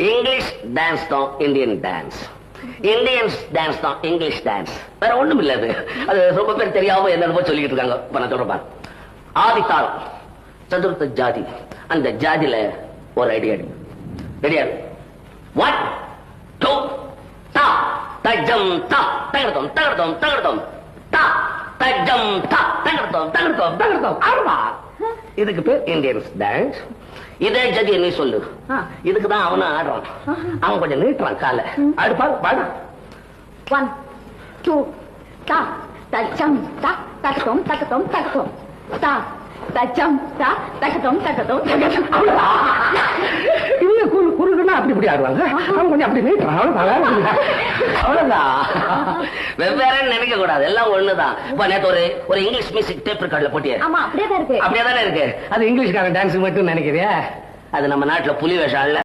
English dance தான் Indian dance, Indians dance தான் English dance. வேற ஒண்ணும் இல்ல. அது ரொம்ப பேர் தெரியாம என்னென்னமோ சொல்லிக்கிட்டு இருக்காங்க. இப்ப நான் சொல்றேன். ஆதித்தாளம் சதுர்த்த ஜாதி, அந்த ஜாதியில ஒரு ஐடியா ரெடியா? 1 2 தா தஜம் தா தகர்த்தோம் தகர்த்தோம் தகர்த்தோம் தா தஜம் தா தகர்த்தோம் தகர்த்தோம் தகர்த்தோம். ஆமா, இதுக்கு பேர் இந்தியன்ஸ் டான்ஸ். இதே ஜதி நீ சொல்லு. இதுக்குதான் அவனும் ஆடுறான். அவன் கொஞ்சம் நீட்டுறான் கால. ஆடு பாரு பாடு. 1 2 தா தஜம் தா தகர்த்தோம் தகர்த்தோம் தகர்த்தோம் தா தஜம் தா தகர்த்தோம் தகர்த்தோம் தகர்த்தோம். இல்ல குறுகுன்னா அப்படி இப்படி ஆடுவாங்க. அவன் கொஞ்சம் அப்படி நீட்டுறான். அவ்வளவுதான். வெவ்வேறு நினைக்க கூடாது, எல்லாம் ஒண்ணுதான். நேத்து ஒரு இங்கிலீஷ் மியூசிக் டேப் ரெக்கார்ட்ல போட்டியே. ஆமா, அப்படியே தான் இருக்கு. அப்படியே தானே இருக்கு. அது இங்கிலீஷ்காரன் டான்ஸ் மட்டும் நினைக்கிறியா? அது நம்ம நாட்டுல புலி வேஷம் இல்ல.